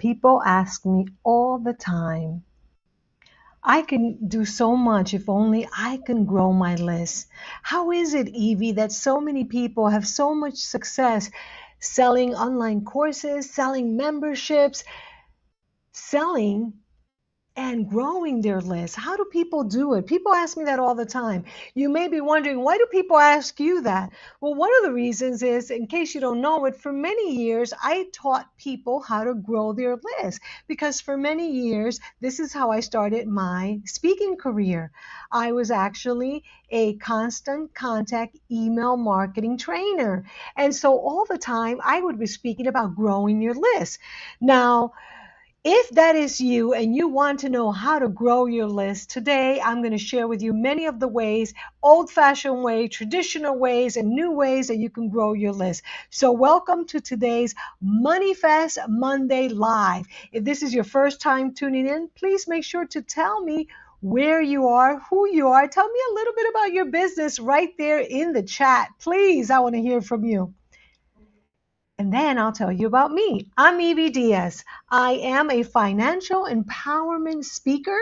People ask me all the time, I can do so much if only I can grow my list. How is it, Evie, that so many people have so much success selling online courses, selling memberships, selling and growing their list? How do people do it? People ask me that all the time. You may be wondering, why do people ask you that? Well, one of the reasons is, in case you don't know it, for many years I taught people how to grow their list, because for many years this is how I started my speaking career. I was actually a constant contact email marketing trainer. And so all the time I would be speaking about growing your list. Now, if that is you and you want to know how to grow your list, today I'm going to share with you many of the ways, old-fashioned ways, traditional ways, and new ways that you can grow your list. So welcome to today's MoneyFest Monday Live. If this is your first time tuning in, please make sure to tell me where you are, who you are. Tell me a little bit about your business right there in the chat. Please, I want to hear from you. And then I'll tell you about me. I'm Evie Diaz. I am a financial empowerment speaker,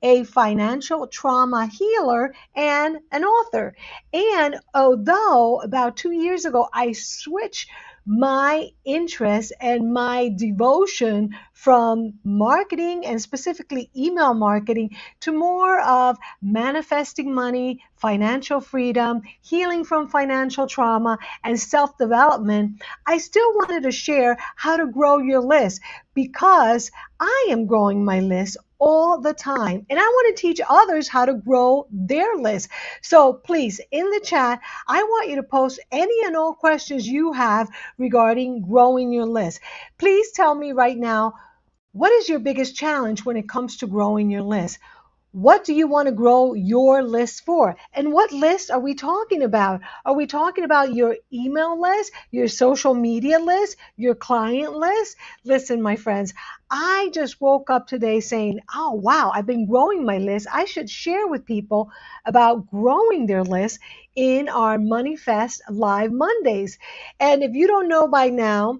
a financial trauma healer, and an author. And although about 2 years ago I switched my interest and my devotion from marketing and specifically email marketing to more of manifesting money, financial freedom, healing from financial trauma, and self development, I still wanted to share how to grow your list because I am growing my list all the time. And I want to teach others how to grow their list. So please, in the chat, I want you to post any and all questions you have regarding growing your list. Please tell me right now, what is your biggest challenge when it comes to growing your list? What do you want to grow your list for? And what list are we talking about? Are we talking about your email list, your social media list, your client list? Listen, my friends, I just woke up today saying, oh, wow, I've been growing my list. I should share with people about growing their list in our MoneyFest Live Mondays. And if you don't know by now,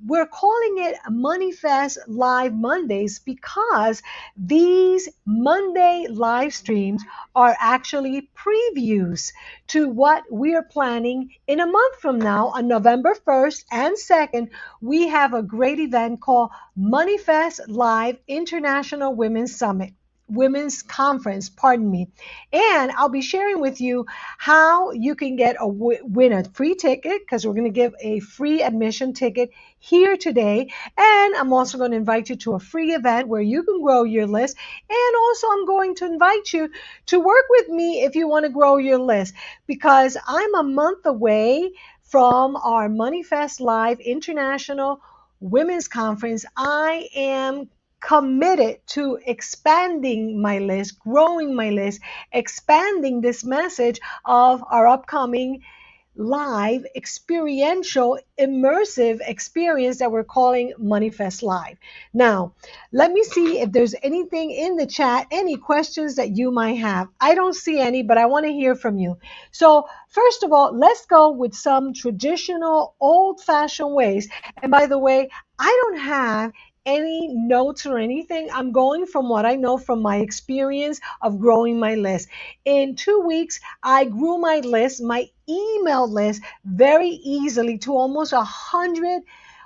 we're calling it MoneyFest Live Mondays because these Monday live streams are actually previews to what we are planning in a month from now. On November 1st and 2nd, we have a great event called MoneyFest Live International Women's Summit. Women's Conference, pardon me. And I'll be sharing with you how you can get win a free ticket, because we're going to give a free admission ticket here today. And I'm also going to invite you to a free event where you can grow your list. And also I'm going to invite you to work with me if you want to grow your list, because I'm a month away from our MoneyFest Live International Women's Conference. I am committed to expanding my list, growing my list, expanding this message of our upcoming live, experiential, immersive experience that we're calling MoneyFest Live. Now, let me see if there's anything in the chat, any questions that you might have. I don't see any, but I want to hear from you. So, first of all, let's go with some traditional, old-fashioned ways. And by the way, I don't have any notes or anything. I'm going from what I know from my experience of growing my list. In 2 weeks, I grew my list, my email list, very easily to almost 100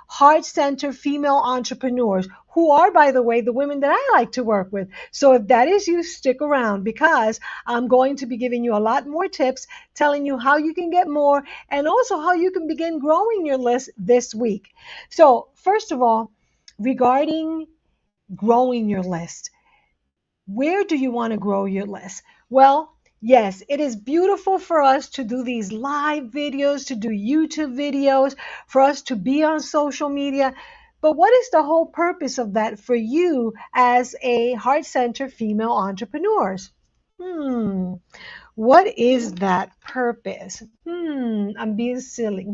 heart-centered female entrepreneurs who are, by the way, the women that I like to work with. So if that is you, stick around, because I'm going to be giving you a lot more tips, telling you how you can get more, and also how you can begin growing your list this week. So first of all, regarding growing your list, where do you want to grow your list? Well, yes, it is beautiful for us to do these live videos, to do YouTube videos, for us to be on social media. But what is the whole purpose of that for you as a heart-centered female entrepreneur? What is that purpose? I'm being silly.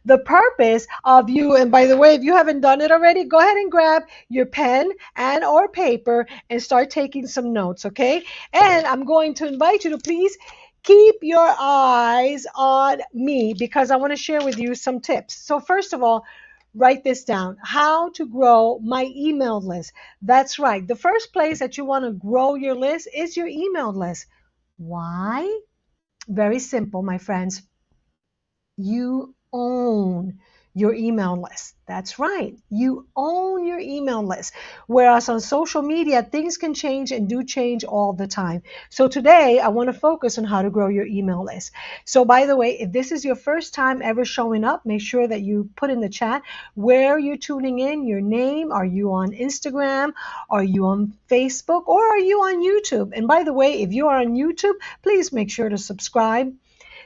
The purpose of you, and by the way, if you haven't done it already, go ahead and grab your pen and or paper and start taking some notes, okay? And I'm going to invite you to please keep your eyes on me, because I want to share with you some tips. So first of all, Write this down. How to grow my email list. That's right. The first place that you want to grow your list is your email list. Why? Very simple, my friends. You own your email list. That's right. You own your email list. Whereas on social media, things can change and do change all the time. So today, I want to focus on how to grow your email list. So, by the way, if this is your first time ever showing up, make sure that you put in the chat where you're tuning in, your name. Are you on Instagram? Are you on Facebook? Or are you on YouTube? And by the way, if you are on YouTube, please make sure to subscribe.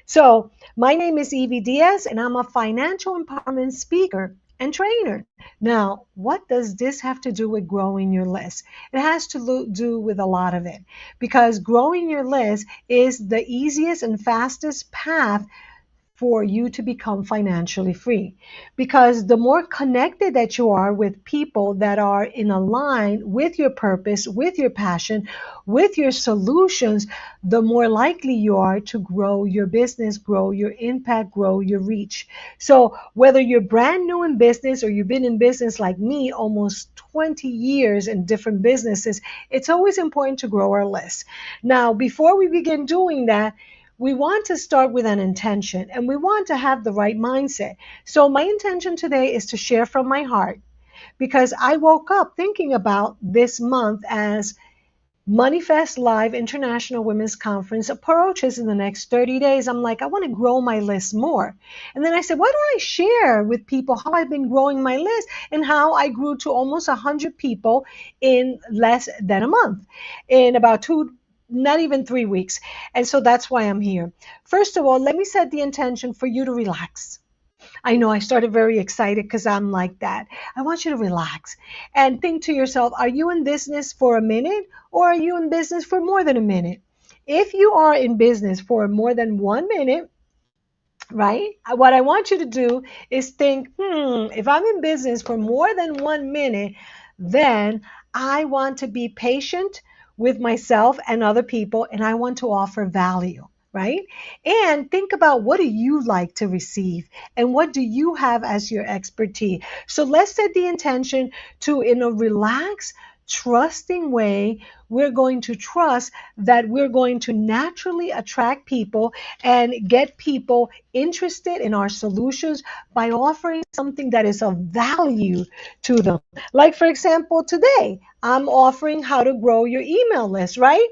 So, my name is Evie Diaz, and I'm a financial empowerment speaker and trainer. Now, what does this have to do with growing your list? It has to do with a lot of it because growing your list is the easiest and fastest path for you to become financially free. Because the more connected that you are with people that are in a line with your purpose, with your passion, with your solutions, the more likely you are to grow your business, grow your impact, grow your reach. So whether you're brand new in business or you've been in business like me, almost 20 years in different businesses, it's always important to grow our list. Now, before we begin doing that, we want to start with an intention and we want to have the right mindset. So, my intention today is to share from my heart because I woke up thinking about this month as MoneyFest Live International Women's Conference approaches in the next 30 days. I'm like, I want to grow my list more. And then I said, why don't I share with people how I've been growing my list and how I grew to almost 100 people in less than a month, in about not even 3 weeks. And so that's why I'm here. First of all, let me set the intention for you to relax. I know I started very excited because I'm like that. I want you to relax and think to yourself, are you in business for a minute or are you in business for more than a minute? If you are in business for more than 1 minute, right? What I want you to do is think, if I'm in business for more than 1 minute, then I want to be patient with myself and other people, and I want to offer value. Right? And think about what do you like to receive and what do you have as your expertise. So let's set the intention to, in a relaxed, trusting way, we're going to trust that we're going to naturally attract people and get people interested in our solutions by offering something that is of value to them. Like, for example, today, I'm offering how to grow your email list, right?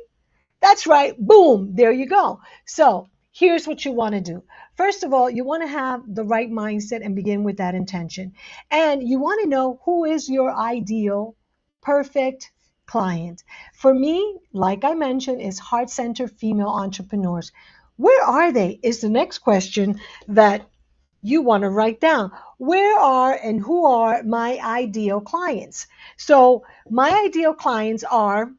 That's right. Boom. There you go. So here's what you want to do. First of all, you want to have the right mindset and begin with that intention. And you want to know who is your ideal, perfect client. For me, like I mentioned, is heart-centered female entrepreneurs. Where are they? Is the next question that you want to write down. Where are and who are my ideal clients? So my ideal clients are,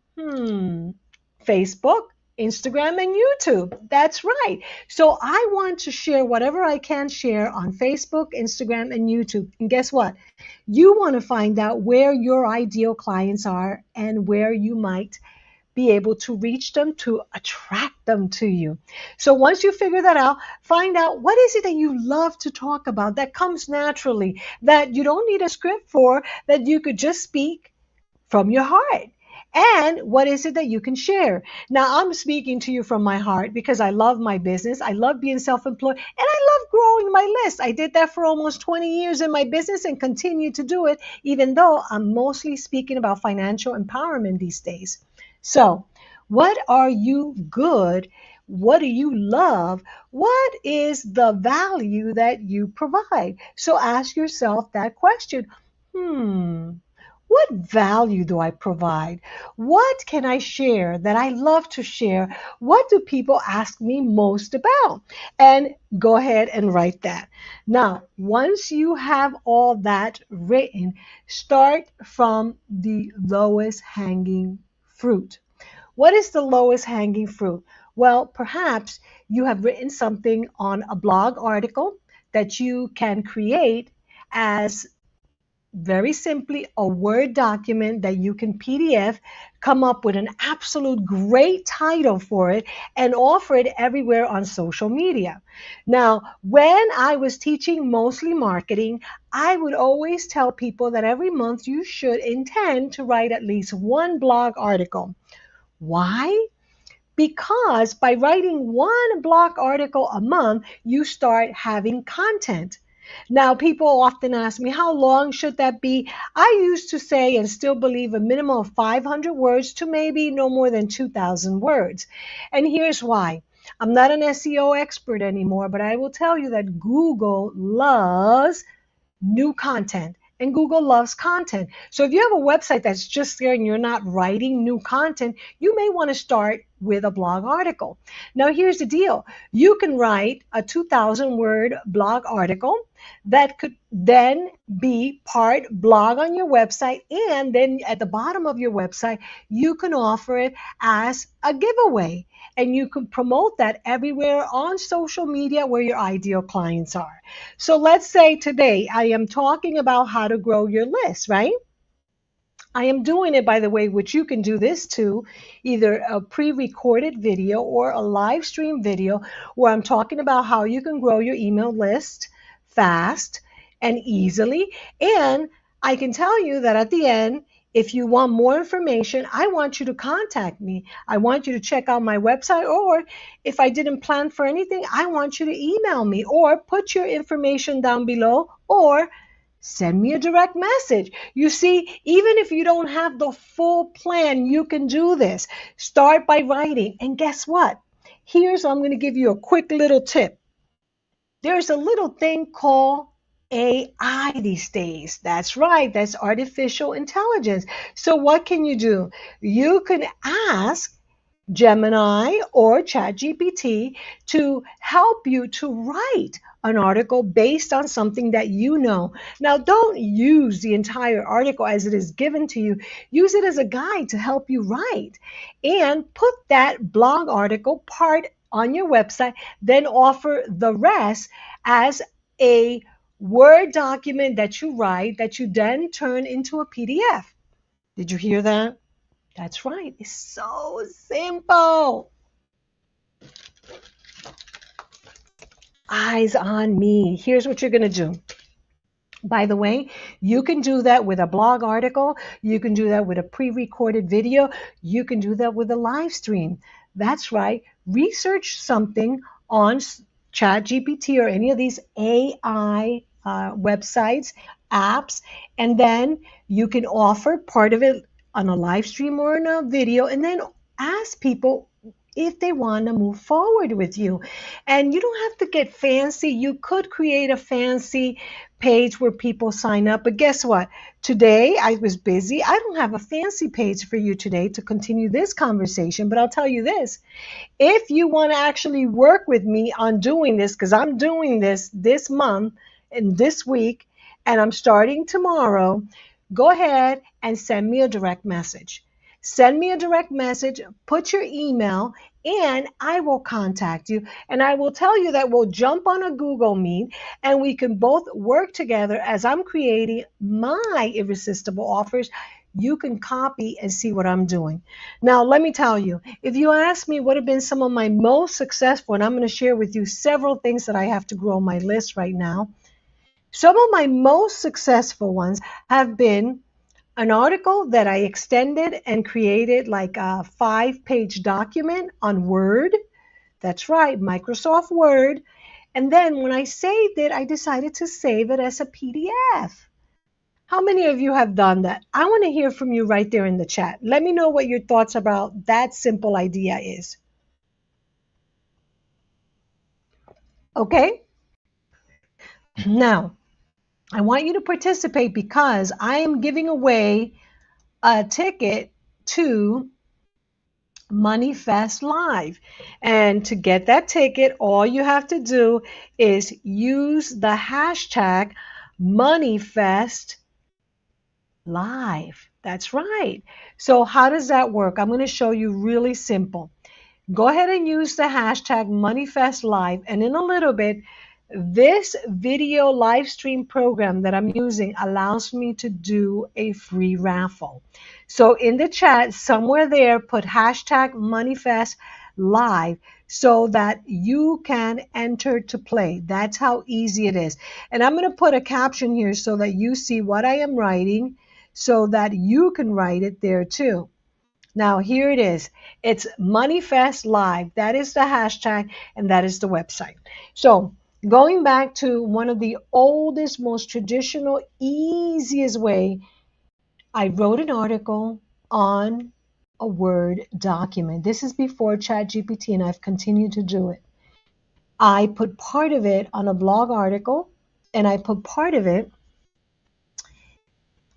Facebook, Instagram, and YouTube. That's right. So I want to share whatever I can share on Facebook, Instagram, and YouTube. And guess what? You want to find out where your ideal clients are and where you might be able to reach them to attract them to you. So once you figure that out, find out what is it that you love to talk about that comes naturally, that you don't need a script for, that you could just speak from your heart. And what is it that you can share? Now, I'm speaking to you from my heart because I love my business. I love being self employed and I love growing my list. I did that for almost 20 years in my business and continue to do it, even though I'm mostly speaking about financial empowerment these days. So, what are you good? What do you love? What is the value that you provide? So, ask yourself that question. What value do I provide? What can I share that I love to share? What do people ask me most about? And go ahead and write that. Now, once you have all that written, start from the lowest hanging fruit. What is the lowest hanging fruit? Well, perhaps you have written something on a blog article that you can create as very simply a Word document that you can PDF, come up with an absolute great title for it, and offer it everywhere on social media. Now, when I was teaching mostly marketing, I would always tell people that every month you should intend to write at least one blog article. Why? Because by writing one blog article a month, you start having content. Now, people often ask me, how long should that be? I used to say and still believe a minimum of 500 words to maybe no more than 2,000 words. And here's why. I'm not an SEO expert anymore, but I will tell you that Google loves new content. And Google loves content. So if you have a website that's just there and you're not writing new content, you may want to start with a blog article. Now, here's the deal. You can write a 2,000 word blog article that could then be part blog on your website. And then at the bottom of your website, you can offer it as a giveaway. And you can promote that everywhere on social media where your ideal clients are. So let's say today I am talking about how to grow your list, right? I am doing it, by the way, which you can do this too, either a pre-recorded video or a live stream video where I'm talking about how you can grow your email list fast and easily. And I can tell you that at the end, if you want more information, I want you to contact me. I want you to check out my website, or if I didn't plan for anything, I want you to email me or put your information down below or send me a direct message. You see, even if you don't have the full plan, you can do this. Start by writing. And guess what? I'm going to give you a quick little tip. There's a little thing called AI these days. That's right. That's artificial intelligence. So what can you do? You can ask Gemini or ChatGPT to help you to write an article based on something that you know. Now, don't use the entire article as it is given to you. Use it as a guide to help you write and put that blog article part on your website, then offer the rest as a Word document that you write that you then turn into a PDF. Did you hear that? That's right. It's so simple. Eyes on me. Here's what you're going to do. By the way, you can do that with a blog article. You can do that with a pre-recorded video. You can do that with a live stream. That's right. Research something on ChatGPT or any of these AI websites, apps, and then you can offer part of it on a live stream or in a video, and then ask people if they want to move forward with you. And you don't have to get fancy. You could create a fancy page where people sign up. But guess what? Today I was busy. I don't have a fancy page for you today to continue this conversation. But I'll tell you this. If you want to actually work with me on doing this, because I'm doing this month and this week, and I'm starting tomorrow, go ahead and send me a direct message. Send me a direct message, put your email, and I will contact you. And I will tell you that we'll jump on a Google Meet and we can both work together as I'm creating my irresistible offers. You can copy and see what I'm doing. Now, let me tell you, if you ask me what have been some of my most successful, and I'm going to share with you several things that I have to grow on my list right now. Some of my most successful ones have been an article that I extended and created like a 5-page document on Word. That's right, Microsoft Word. And then when I saved it, I decided to save it as a PDF. How many of you have done that? I want to hear from you right there in the chat. Let me know what your thoughts about that simple idea is. Okay? Now, I want you to participate because I am giving away a ticket to MoneyFest Live. And to get that ticket, all you have to do is use the hashtag MoneyFest Live. That's right. So how does that work? I'm going to show you really simple. Go ahead and use the hashtag MoneyFest Live, and in a little bit, This video live stream program that I'm using allows me to do a free raffle. So in the chat, somewhere there, put hashtag MoneyFest live so that you can enter to play. That's how easy it is. And I'm going to put a caption here so that you see what I am writing so that you can write it there too. Now, here it is. It's MoneyFest Live. That is the hashtag and that is the website. So, going back to one of the oldest, most traditional, easiest way, I wrote an article on a Word document. This is before ChatGPT, and I've continued to do it. I put part of it on a blog article, and I put part of it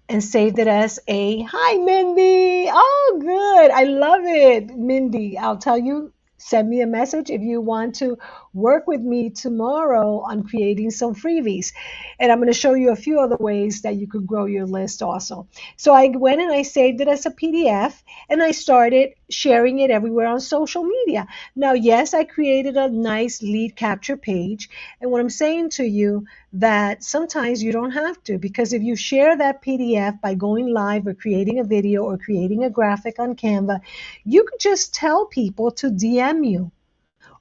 and saved it as a hi, Mindy. Oh, good. I love it, Mindy. I'll tell you, send me a message if you want to work with me tomorrow on creating some freebies. And I'm going to show you a few other ways that you could grow your list also. So I went and I saved it as a PDF and I started sharing it everywhere on social media. Now, yes, I created a nice lead capture page. And what I'm saying to you, that sometimes you don't have to, because if you share that PDF by going live or creating a video or creating a graphic on Canva, you can just tell people to DM you.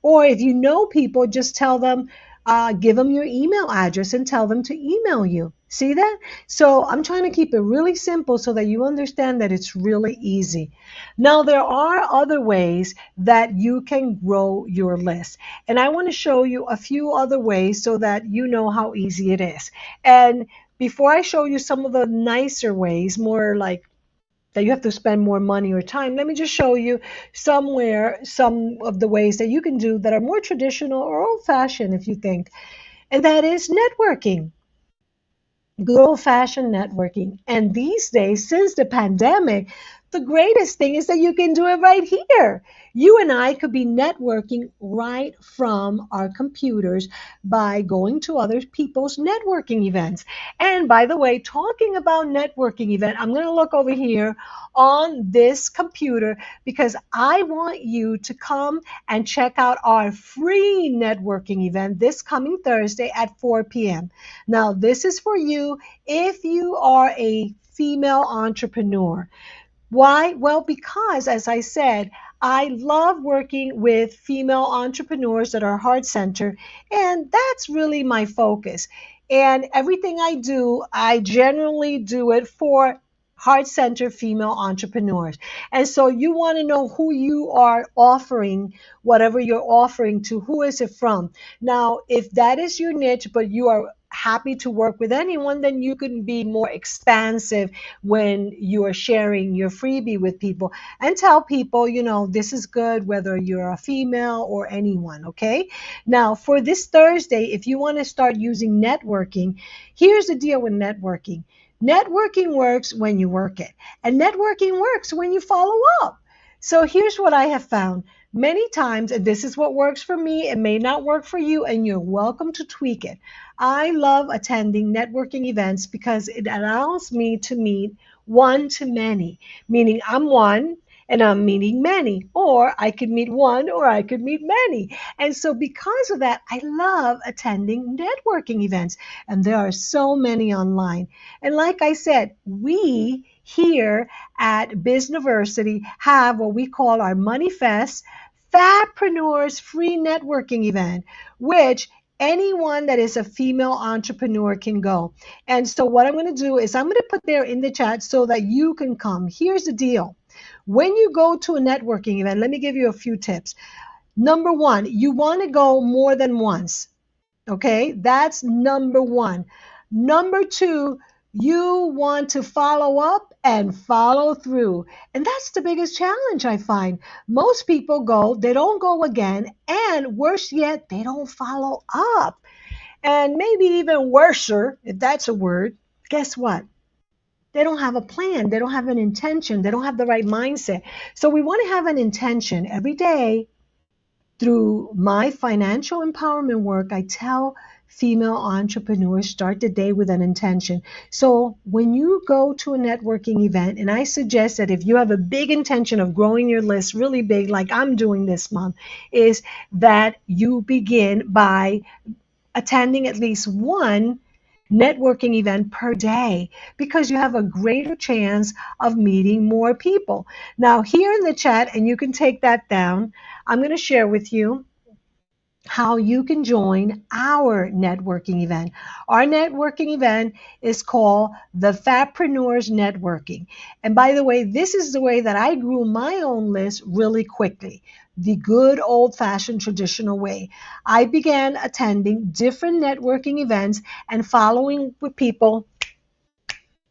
Or if you know people, just tell them, give them your email address and tell them to email you. See that? So I'm trying to keep it really simple so that you understand that it's really easy. Now, there are other ways that you can grow your list. And I want to show you a few other ways so that you know how easy it is. And before I show you some of the nicer ways, more like that you have to spend more money or time, let me just show you some of the ways that you can do that are more traditional or old-fashioned, if you think, and that is networking. Good old-fashioned networking. And these days, since the pandemic, the greatest thing is that you can do it right here. You and I could be networking right from our computers by going to other people's networking events. And by the way, talking about networking event, I'm going to look over here on this computer because I want you to come and check out our free networking event this coming Thursday at 4 p.m. Now, this is for you if you are a female entrepreneur. Why? Well, because as I said, I love working with female entrepreneurs that are heart centered, and that's really my focus. And everything I do, I generally do it for heart centered female entrepreneurs. And so you want to know who you are offering, whatever you're offering to, who is it from? Now, if that is your niche, but you are happy to work with anyone, then you can be more expansive when you are sharing your freebie with people and tell people, this is good whether you're a female or anyone, okay? Now, for this Thursday, if you want to start using networking, here's the deal with networking. Networking works when you work it, and networking works when you follow up. So here's what I have found. Many times, and this is what works for me, it may not work for you, and you're welcome to tweak it. I love attending networking events because it allows me to meet one to many, meaning I'm one and I'm meeting many, or I could meet one or I could meet many. And so, because of that, I love attending networking events, and there are so many online. And like I said, we here at Bizniversity have what we call our MoneyFest Fabpreneurs free networking event, which anyone that is a female entrepreneur can go. And so what I'm going to do is I'm going to put there in the chat so that you can come. Here's the deal. When you go to a networking event, let me give you a few tips. Number one, you want to go more than once. Okay, that's number one. Number two, you want to follow up and follow through. And that's the biggest challenge I find. Most people go, they don't go again, and worse yet, they don't follow up. And maybe even worser, if that's a word, guess what? They don't have a plan. They don't have an intention. They don't have the right mindset. So we want to have an intention every day. Through my financial empowerment work, I tell female entrepreneurs start the day with an intention. So when you go to a networking event, and I suggest that if you have a big intention of growing your list really big, like I'm doing this month, is that you begin by attending at least one networking event per day because you have a greater chance of meeting more people. Now, here in the chat, and you can take that down, I'm going to share with you how you can join our networking event. Our networking event is called the Fatpreneurs Networking. And by the way, this is the way that I grew my own list really quickly. The good old fashioned traditional way. I began attending different networking events and following with people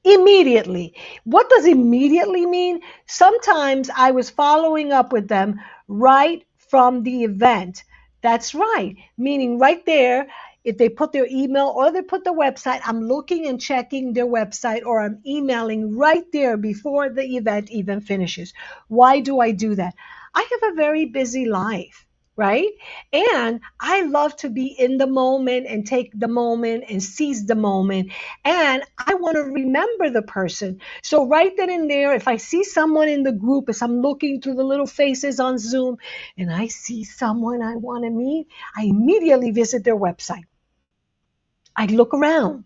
immediately. What does immediately mean? Sometimes I was following up with them right from the event. That's right, meaning right there, if they put their email or they put the website, I'm looking and checking their website or I'm emailing right there before the event even finishes. Why do I do that? I have a very busy life. Right? And I love to be in the moment and take the moment and seize the moment. And I want to remember the person. So right then and there, if I see someone in the group, as I'm looking through the little faces on Zoom and I see someone I want to meet, I immediately visit their website. I look around.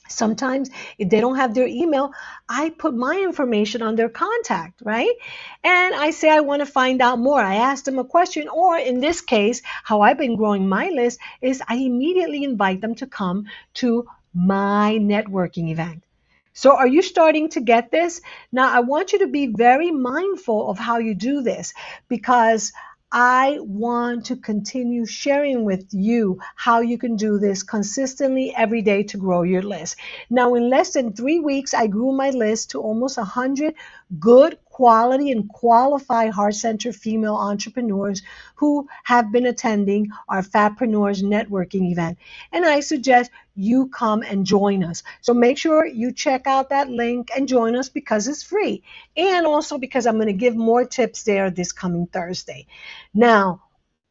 Sometimes if they don't have their email, I put my information on their contact, right? And I say I want to find out more. I ask them a question, or in this case, how I've been growing my list is I immediately invite them to come to my networking event. So are you starting to get this? Now, I want you to be very mindful of how you do this because I want to continue sharing with you how you can do this consistently every day to grow your list. Now, in less than 3 weeks, I grew my list to almost 100 good quality and qualified heart-centered female entrepreneurs who have been attending our Fatpreneurs networking event. And I suggest you come and join us. So make sure you check out that link and join us because it's free. And also because I'm going to give more tips there this coming Thursday. Now,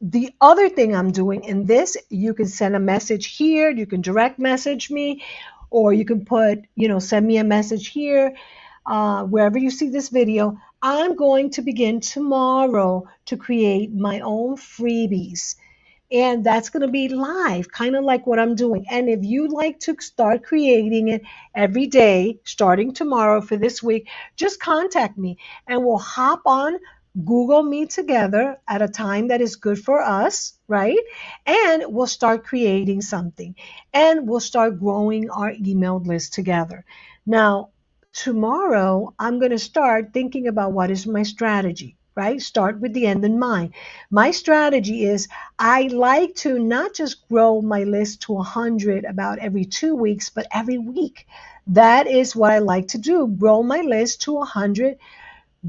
the other thing I'm doing in this, you can send a message here, you can direct message me, or you can send me a message here, wherever you see this video. I'm going to begin tomorrow to create my own freebies. And that's going to be live, kind of like what I'm doing. And if you'd like to start creating it every day, starting tomorrow for this week, just contact me and we'll hop on Google Meet together at a time that is good for us, right? And we'll start creating something and we'll start growing our email list together. Now, tomorrow, I'm going to start thinking about what is my strategy, right? Start with the end in mind. My strategy is I like to not just grow my list to 100 about every 2 weeks, but every week. That is what I like to do, grow my list to 100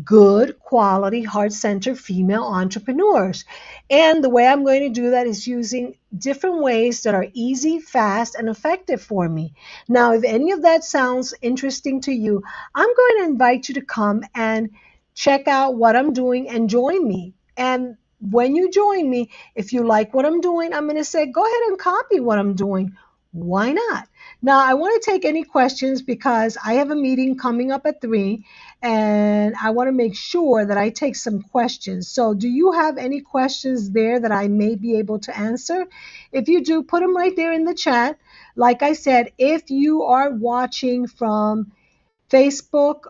good quality heart-centered female entrepreneurs. And the way I'm going to do that is using different ways that are easy, fast, and effective for me. Now, if any of that sounds interesting to you, I'm going to invite you to come and check out what I'm doing and join me. And when you join me, if you like what I'm doing, I'm going to say, go ahead and copy what I'm doing. Why not? Now, I want to take any questions because I have a meeting coming up at 3 and I want to make sure that I take some questions. So do you have any questions there that I may be able to answer? If you do, put them right there in the chat. Like I said, if you are watching from Facebook,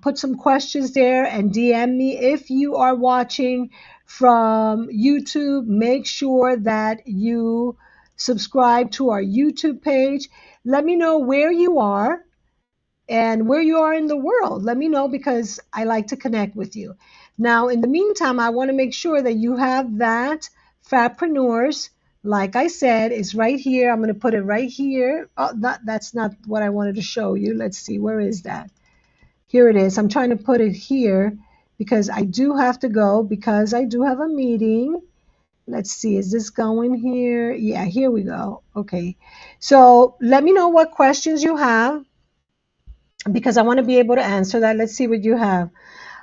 put some questions there and DM me. If you are watching from YouTube, make sure that you subscribe to our YouTube page. Let me know where you are and where you are in the world. Let me know because I like to connect with you. Now, in the meantime, I want to make sure that you have that Fatpreneurs. Like I said, is right here. I'm going to put it right here. Oh, that's not what I wanted to show you. Let's see. Where is that? Here it is. I'm trying to put it here because I do have to go because I do have a meeting. Let's see. Is this going here? Yeah, here we go. Okay. So let me know what questions you have because I want to be able to answer that. Let's see what you have.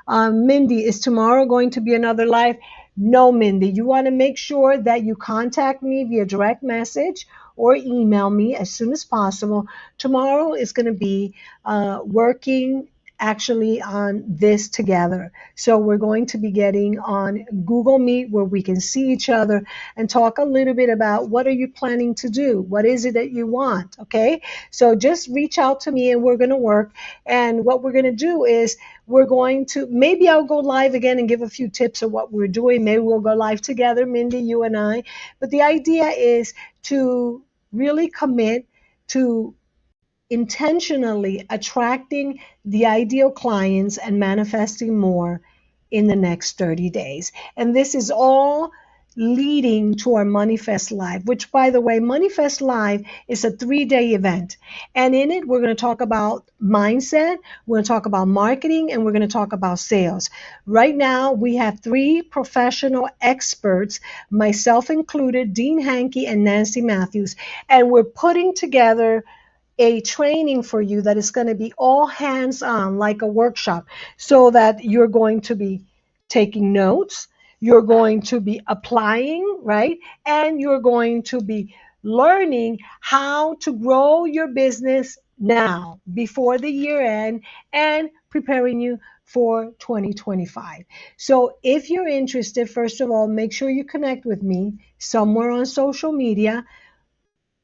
Mindy, is tomorrow going to be another live? No, Mindy. You want to make sure that you contact me via direct message or email me as soon as possible. Tomorrow is going to be working actually on this together. So we're going to be getting on Google Meet where we can see each other and talk a little bit about what are you planning to do? What is it that you want? Okay. So just reach out to me and we're going to work. And what we're going to do is we're going to, maybe I'll go live again and give a few tips of what we're doing. Maybe we'll go live together, Mindy, you and I. But the idea is to really commit to intentionally attracting the ideal clients and manifesting more in the next 30 days. And this is all leading to our MoneyFest Live, which, by the way, MoneyFest Live is a 3-day event. And in it, we're going to talk about mindset, we're going to talk about marketing, and we're going to talk about sales. Right now, we have 3 professional experts, myself included, Dean Hankey and Nancy Matthews, and we're putting together a training for you that is going to be all hands on, like a workshop, so that you're going to be taking notes, you're going to be applying, right? And you're going to be learning how to grow your business now before the year end and preparing you for 2025. So if you're interested, first of all, make sure you connect with me somewhere on social media.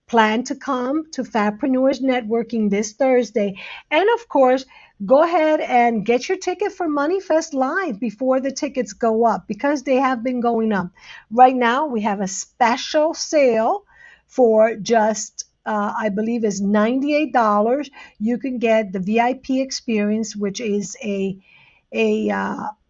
Plan to come to Fabpreneurs Networking this Thursday. And of course, go ahead and get your ticket for MoneyFest Live before the tickets go up, because they have been going up. Right now, we have a special sale for just, I believe is $98. You can get the VIP experience, which is a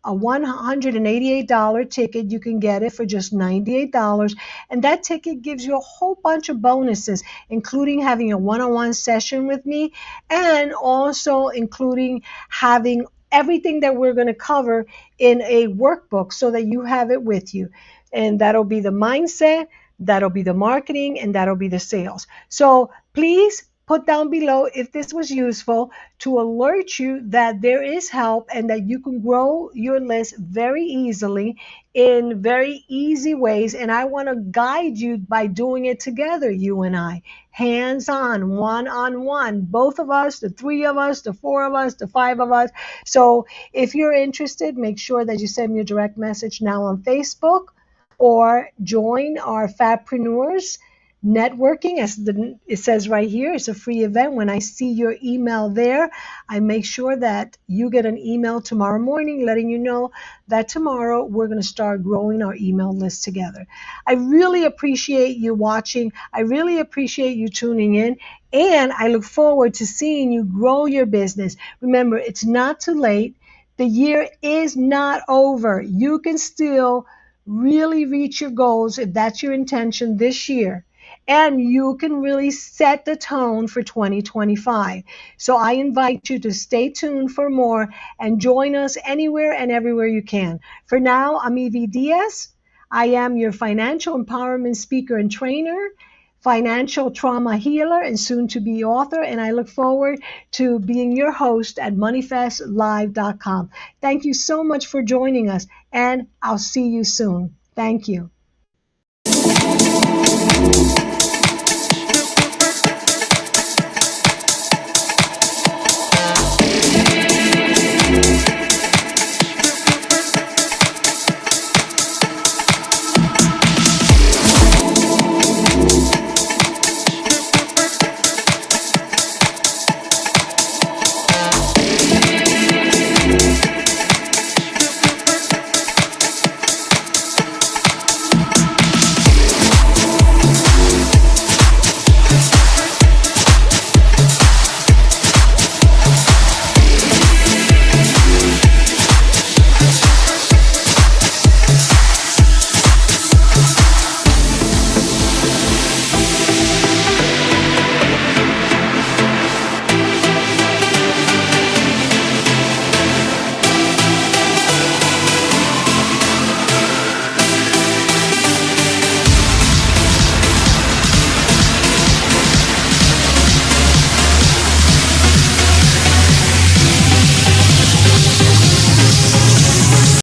$188 ticket. You can get it for just $98. And that ticket gives you a whole bunch of bonuses, including having a one-on-one session with me, and also including having everything that we're going to cover in a workbook so that you have it with you. And that'll be the mindset, that'll be the marketing, and that'll be the sales. So please put down below if this was useful, to alert you that there is help and that you can grow your list very easily in very easy ways. And I want to guide you by doing it together, you and I, hands on, on one, both of us, the 3 of us, the 4 of us, the 5 of us. So if you're interested, make sure that you send me a direct message now on Facebook, or join our Fabpreneurs Networking, as it says right here. It's a free event. When I see your email there, I make sure that you get an email tomorrow morning letting you know that tomorrow we're going to start growing our email list together. I really appreciate you watching. I really appreciate you tuning in. And I look forward to seeing you grow your business. Remember, it's not too late. The year is not over. You can still really reach your goals if that's your intention this year. And you can really set the tone for 2025. So I invite you to stay tuned for more and join us anywhere and everywhere you can. For now, I'm Evie Diaz. I am your financial empowerment speaker and trainer, financial trauma healer, and soon to be author. And I look forward to being your host at MoneyFestLive.com. Thank you so much for joining us, and I'll see you soon. Thank you.